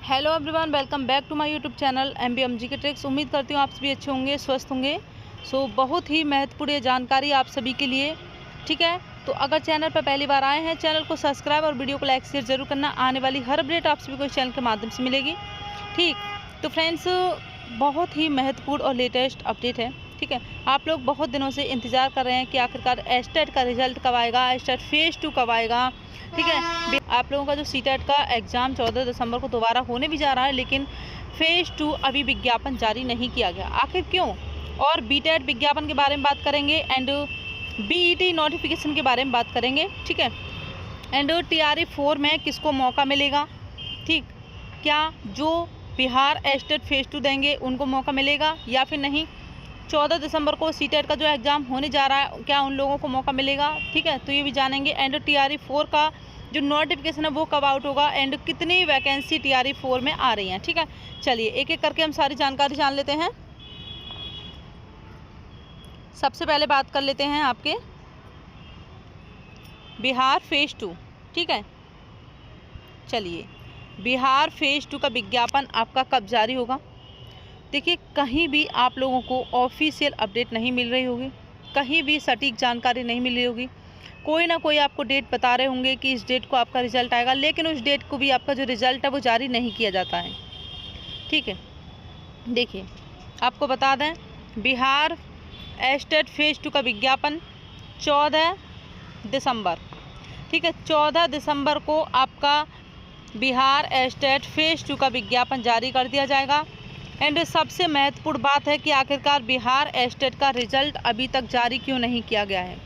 Hello everyone, welcome back to my YouTube channel MBMG के tricks. उम्मीद करती हूँ आप सभी अच्छे होंगे, स्वस्थ होंगे। बहुत ही महत्वपूर्ण ये जानकारी आप सभी के लिए, ठीक है। तो अगर चैनल पर पहली बार आए हैं, चैनल को सब्सक्राइब और वीडियो को लाइक शेयर जरूर करना। आने वाली हर अपडेट आप सभी को इस चैनल के माध्यम से मिलेगी, ठीक। तो फ्रेंड्स, बहुत ही महत्वपूर्ण और लेटेस्ट अपडेट है, ठीक है। आप लोग बहुत दिनों से इंतज़ार कर रहे हैं कि आखिरकार एस्टेट का रिजल्ट कब आएगा, एस्टेट फेज़ 2 कब आएगा, ठीक है। आप लोगों का जो सीटेट का एग्ज़ाम 14 दिसंबर को दोबारा होने भी जा रहा है, लेकिन फेज़ 2 अभी विज्ञापन जारी नहीं किया गया। आखिर क्यों? और बीटेट विज्ञापन के बारे में बात करेंगे एंड BET नोटिफिकेशन के बारे में बात करेंगे, ठीक है। एंड TRE 4 में किसको मौका मिलेगा, ठीक। क्या जो बिहार एस्टेट फेज़ 2 देंगे उनको मौका मिलेगा या फिर नहीं? 14 दिसंबर को सीटेट का जो एग्ज़ाम होने जा रहा है, क्या उन लोगों को मौका मिलेगा, ठीक है। तो ये भी जानेंगे। एंड TRE 4 का जो नोटिफिकेशन है वो कब आउट होगा एंड कितनी वैकेंसी TRE 4 में आ रही हैं, ठीक है। चलिए एक एक करके हम सारी जानकारी जान लेते हैं। सबसे पहले बात कर लेते हैं आपके बिहार फेज़ 2, ठीक है। चलिए, बिहार फेज़ 2 का विज्ञापन आपका कब जारी होगा? देखिए, कहीं भी आप लोगों को ऑफिशियल अपडेट नहीं मिल रही होगी, कहीं भी सटीक जानकारी नहीं मिल रही होगी। कोई ना कोई आपको डेट बता रहे होंगे कि इस डेट को आपका रिजल्ट आएगा, लेकिन उस डेट को भी आपका जो रिजल्ट है वो जारी नहीं किया जाता है, ठीक है। देखिए, आपको बता दें, बिहार एस्टेट फेज़ 2 का विज्ञापन 14 दिसंबर, ठीक है। 14 दिसंबर को आपका बिहार एस्टेट फेज़ 2 का विज्ञापन जारी कर दिया जाएगा। एंड सबसे महत्वपूर्ण बात है कि आखिरकार बिहार एस्टेट का रिजल्ट अभी तक जारी क्यों नहीं किया गया है,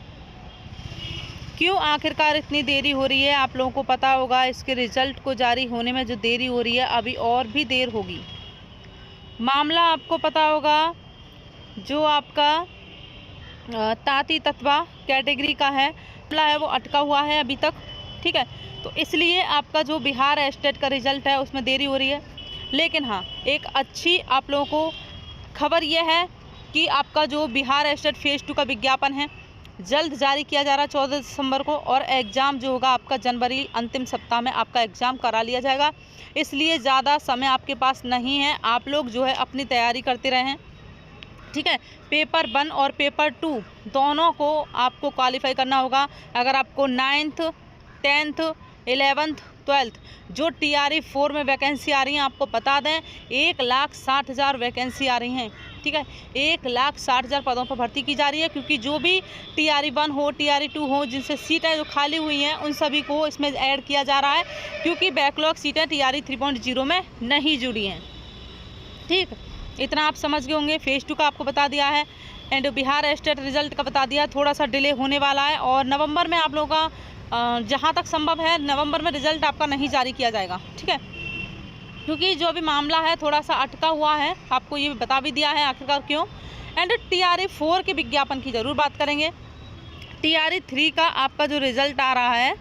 क्यों आखिरकार इतनी देरी हो रही है? आप लोगों को पता होगा इसके रिजल्ट को जारी होने में जो देरी हो रही है, अभी और भी देर होगी। मामला आपको पता होगा, जो आपका ताती तत्वा कैटेगरी का है, मामला है वो अटका हुआ है अभी तक, ठीक है। तो इसलिए आपका जो बिहार एस्टेट का रिजल्ट है उसमें देरी हो रही है। लेकिन हाँ, एक अच्छी आप लोगों को खबर यह है कि आपका जो बिहार एस्टेट फेज़ 2 का विज्ञापन है जल्द जारी किया जा रहा है 14 दिसंबर को। और एग्ज़ाम जो होगा आपका जनवरी अंतिम सप्ताह में आपका एग्ज़ाम करा लिया जाएगा। इसलिए ज़्यादा समय आपके पास नहीं है, आप लोग जो है अपनी तैयारी करते रहें, ठीक है। पेपर 1 और पेपर 2 दोनों को आपको क्वालिफाई करना होगा। अगर आपको 9th 10th 11th 12th जो TRE 4 में वैकेंसी आ रही हैं, आपको बता दें 1,60,000 वैकेंसी आ रही हैं, ठीक है। 1,60,000 पदों पर भर्ती की जा रही है, क्योंकि जो भी TRE 1 हो TRE 2 हो जिनसे सीटें जो खाली हुई हैं उन सभी को इसमें ऐड किया जा रहा है, क्योंकि बैकलॉग सीटें TRE 3.0 में नहीं जुड़ी हैं, ठीक। इतना आप समझ गए होंगे। फेज़ 2 का आपको बता दिया है एंड बिहार एस्टेट रिजल्ट का बता दिया। थोड़ा सा डिले होने वाला है और नवंबर में आप लोगों का जहाँ तक संभव है नवंबर में रिजल्ट आपका नहीं जारी किया जाएगा, ठीक है। क्योंकि जो भी मामला है थोड़ा सा अटका हुआ है, आपको ये बता भी दिया है आखिरकार क्यों। एंड TRE 4 के विज्ञापन की ज़रूर बात करेंगे। TRE 3 का आपका जो रिज़ल्ट आ रहा है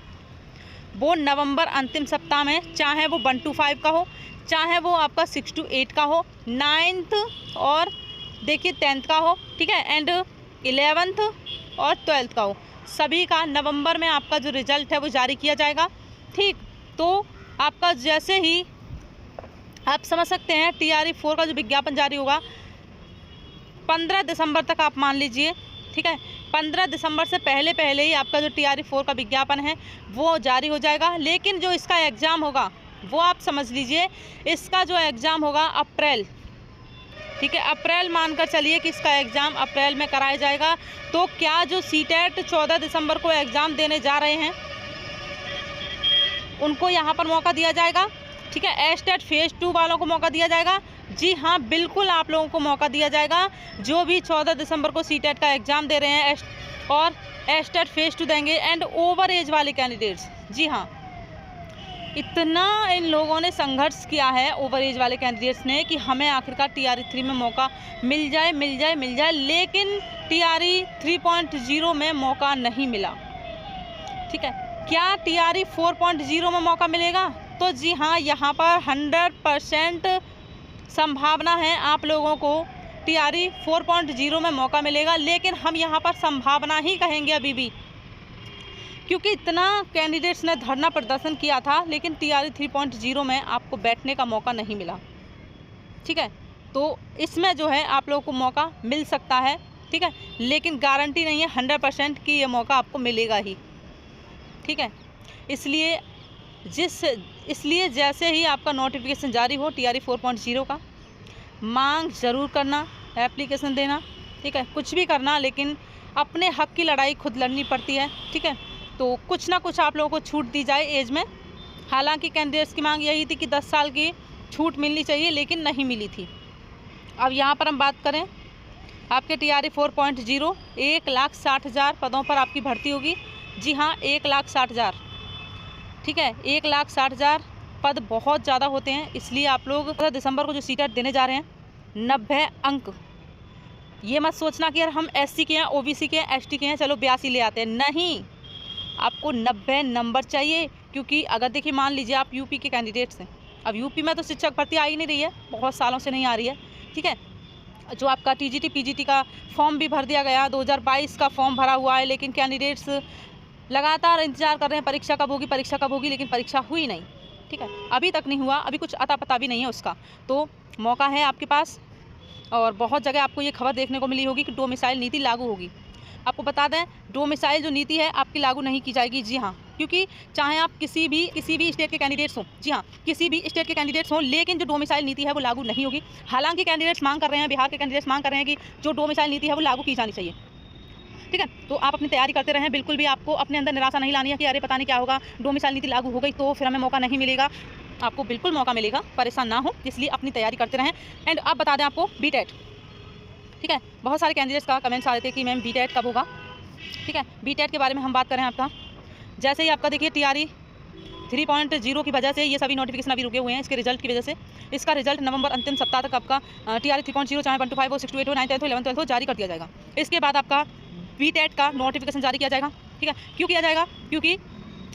वो नवंबर अंतिम सप्ताह में, चाहे वो 1 to 5 का हो, चाहे वो आपका 6 to 8 का हो, 9th और देखिए 10th का हो, ठीक है। एंड 11th और 12th का हो, सभी का नवंबर में आपका जो रिज़ल्ट है वो जारी किया जाएगा, ठीक। तो आपका जैसे ही आप समझ सकते हैं TRE 4 का जो विज्ञापन जारी होगा 15 दिसंबर तक आप मान लीजिए, ठीक है। 15 दिसंबर से पहले पहले ही आपका जो TRE 4 का विज्ञापन है वो जारी हो जाएगा। लेकिन जो इसका एग्ज़ाम होगा वो आप समझ लीजिए, इसका जो एग्ज़ाम होगा अप्रैल, ठीक है। अप्रैल मानकर चलिए कि इसका एग्ज़ाम अप्रैल में कराया जाएगा। तो क्या जो सीटेट 14 दिसंबर को एग्ज़ाम देने जा रहे हैं उनको यहाँ पर मौका दिया जाएगा, ठीक है। एस्टेट फेज़ 2 वालों को मौका दिया जाएगा। जी हाँ, बिल्कुल आप लोगों को मौका दिया जाएगा, जो भी 14 दिसंबर को सीटेट का एग्ज़ाम दे रहे हैं और एस्टेट फेज़ 2 देंगे। एंड ओवर एज वाले कैंडिडेट्स, जी हाँ, इतना इन लोगों ने संघर्ष किया है ओवर एज वाले कैंडिडेट्स ने कि हमें आखिरकार TRE 3 में मौका मिल जाए, लेकिन TRE 3.0 में मौका नहीं मिला, ठीक है। क्या TRE 4.0 में मौका मिलेगा? तो जी हाँ, यहाँ पर 100% संभावना है आप लोगों को TRE 4.0 में मौका मिलेगा। लेकिन हम यहाँ पर संभावना ही कहेंगे अभी भी, क्योंकि इतना कैंडिडेट्स ने धरना प्रदर्शन किया था, लेकिन TRE 3.0 में आपको बैठने का मौका नहीं मिला। ठीक है, तो इसमें जो है आप लोगों को मौका मिल सकता है। ठीक है, लेकिन गारंटी नहीं है 100% कि ये मौका आपको मिलेगा ही। ठीक है, इसलिए जैसे ही आपका नोटिफिकेशन जारी हो TRE 4.0 का, मांग ज़रूर करना, एप्लीकेशन देना। ठीक है, कुछ भी करना, लेकिन अपने हक की लड़ाई खुद लड़नी पड़ती है। ठीक है, तो कुछ ना कुछ आप लोगों को छूट दी जाए एज में। हालांकि कैंडिडेट्स की मांग यही थी कि 10 साल की छूट मिलनी चाहिए, लेकिन नहीं मिली थी। अब यहाँ पर हम बात करें आपके TRE 4.0, 1,60,000 पदों पर आपकी भर्ती होगी। जी हाँ, 1,60,000। ठीक है, 1,60,000 पद बहुत ज़्यादा होते हैं, इसलिए आप लोग 15 दिसंबर को जो सीटेट देने जा रहे हैं 90 अंक। ये मत सोचना कि यार हम SC के हैं, OBC के हैं, ST के हैं, चलो 82 ले आते हैं। नहीं, आपको 90 नंबर चाहिए। क्योंकि अगर देखिए मान लीजिए आप यूपी के कैंडिडेट्स हैं, अब यूपी में तो शिक्षक भर्ती आ ही नहीं रही है, बहुत सालों से नहीं आ रही है। ठीक है, जो आपका TGT PGT का फॉर्म भी भर दिया गया, 2022 का फॉर्म भरा हुआ है, लेकिन कैंडिडेट्स लगातार इंतजार कर रहे हैं परीक्षा कब होगी, लेकिन परीक्षा हुई नहीं। ठीक है, अभी तक नहीं हुआ, अभी कुछ अता पता भी नहीं है उसका। तो मौका है आपके पास। और बहुत जगह आपको ये खबर देखने को मिली होगी कि डोमिसाइल नीति लागू होगी। आपको बता दें, डोमिसाइल जो नीति है आपकी लागू नहीं की जाएगी। जी हाँ, क्योंकि चाहे आप किसी भी स्टेट के कैंडिडेट्स हों, जी हाँ, किसी भी स्टेट के कैंडिडेट्स हों, लेकिन जो डोमिसाइल नीति है वो लागू नहीं होगी। हालांकि कैंडिडेट्स मांग कर रहे हैं, बिहार के कैंडिडेट्स मांग कर रहे हैं कि जो डोमिसाइल नीति है वो लागू की जानी चाहिए। ठीक है, तो आप अपनी तैयारी करते रहें। बिल्कुल भी आपको अपने अंदर निराशा नहीं लानी है कि अरे पता नहीं क्या होगा, डोमिसाइल नीति लागू हो गई तो फिर हमें मौका नहीं मिलेगा। आपको बिल्कुल मौका मिलेगा, परेशान ना हो, इसलिए अपनी तैयारी करते रहें। एंड अब बता दें आपको BTET। ठीक है, बहुत सारे कैंडिडेट्स का कमेंट्स आ रहे थे कि मैम BTET कब होगा। ठीक है, BTET के बारे में हम बात करें आपका, जैसे ही आपका देखिए TRE 3.0 की वजह से ये सभी नोटिफिकेशन अभी रुके हुए हैं, इसके रिजल्ट की वजह से। इसका रिजल्ट नवंबर अंतिम सप्ताह तक आपका TRE 3.0 चाहे 1 to 5 हो, 6 to 8 हो, 9th 10th हो, 11th 12th हो, जारी कर दिया जाएगा। इसके बाद आपका BTET का नोटिफिकेशन जारी किया जाएगा। ठीक है, क्यों किया जाएगा? क्योंकि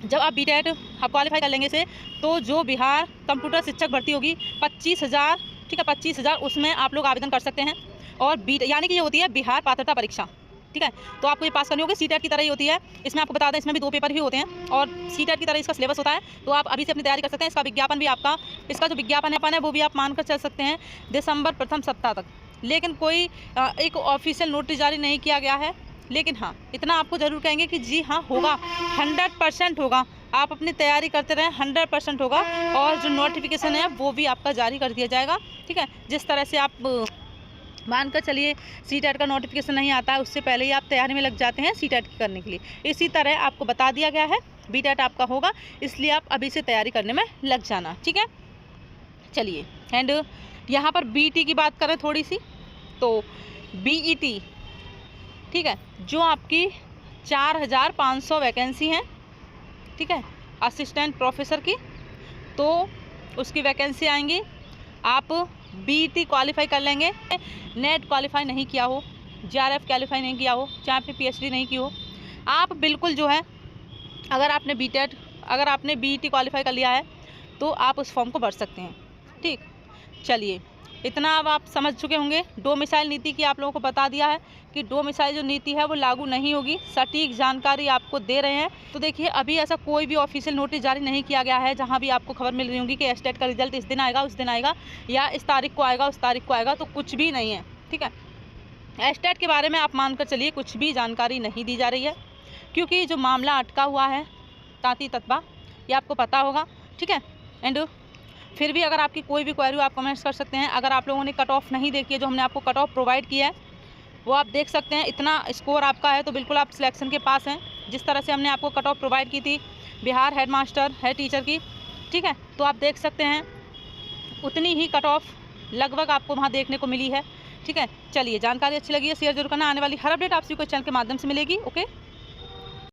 जब आप BTET आप क्वालिफाई कर लेंगे से, तो जो बिहार कंप्यूटर शिक्षक भर्ती होगी 25,000, ठीक है 25,000, उसमें आप लोग आवेदन कर सकते हैं। और यानी कि ये होती है बिहार पात्रता परीक्षा। ठीक है, तो आपको ये पास करनी होगी, CTET की तरह ही होती है। इसमें आपको बता दें, इसमें भी 2 पेपर ही होते हैं और CTET की तरह इसका सिलेबस होता है। तो आप अभी से अपनी तैयारी कर सकते हैं। इसका विज्ञापन भी आपका, इसका जो विज्ञापन है वो भी आप मानकर चल सकते हैं दिसंबर प्रथम सप्ताह तक। लेकिन कोई एक ऑफिशियल नोटिस जारी नहीं किया गया है, लेकिन हाँ इतना आपको ज़रूर कहेंगे कि जी हाँ होगा, 100% होगा। आप अपनी तैयारी करते रहें, 100% होगा। और जो नोटिफिकेशन है वो भी आपका जारी कर दिया जाएगा। ठीक है, जिस तरह से आप मानकर चलिए CTET का नोटिफिकेशन नहीं आता है, उससे पहले ही आप तैयारी में लग जाते हैं CTET करने के लिए, इसी तरह आपको बता दिया गया है BTET आपका होगा, इसलिए आप अभी से तैयारी करने में लग जाना। ठीक है, चलिए। एंड यहाँ पर BT की बात करें थोड़ी सी, तो BET, ठीक है, जो आपकी 4,500 वैकेंसी हैं, ठीक है, असिस्टेंट प्रोफेसर की, तो उसकी वैकेंसी आएंगी। आप BET क्वालिफाई कर लेंगे, नेट क्वालिफाई नहीं किया हो, JRF क्वालिफाई नहीं किया हो, चाहे आपने PhD नहीं की हो, आप बिल्कुल जो है अगर आपने BET क्वालिफाई कर लिया है तो आप उस फॉर्म को भर सकते हैं। ठीक, चलिए इतना अब आप समझ चुके होंगे। डोमिसाइल नीति की आप लोगों को बता दिया है कि डोमिसाइल जो नीति है वो लागू नहीं होगी, सटीक जानकारी आपको दे रहे हैं। तो देखिए अभी ऐसा कोई भी ऑफिशियल नोटिस जारी नहीं किया गया है जहां भी आपको खबर मिल रही होगी कि STET का रिजल्ट इस दिन आएगा, उस दिन आएगा, या इस तारीख को आएगा, उस तारीख को आएगा, तो कुछ भी नहीं है। ठीक है, STET के बारे में आप मानकर चलिए कुछ भी जानकारी नहीं दी जा रही है, क्योंकि जो मामला अटका हुआ है तांती ततबा, ये आपको पता होगा। ठीक है, एंड फिर भी अगर आपकी कोई भी क्वेरी हो आप कमेंट्स कर सकते हैं। अगर आप लोगों ने कट ऑफ नहीं देखी है, जो हमने आपको कट ऑफ प्रोवाइड किया है वो आप देख सकते हैं। इतना स्कोर आपका है तो बिल्कुल आप सिलेक्शन के पास हैं। जिस तरह से हमने आपको कट ऑफ प्रोवाइड की थी बिहार हेड टीचर की, ठीक है, तो आप देख सकते हैं उतनी ही कट ऑफ लगभग आपको वहाँ देखने को मिली है। ठीक है, चलिए जानकारी अच्छी लगी है शेयर जरूर करना। आने वाली हर अपडेट आपसे कोई चैनल के माध्यम से मिलेगी। ओके।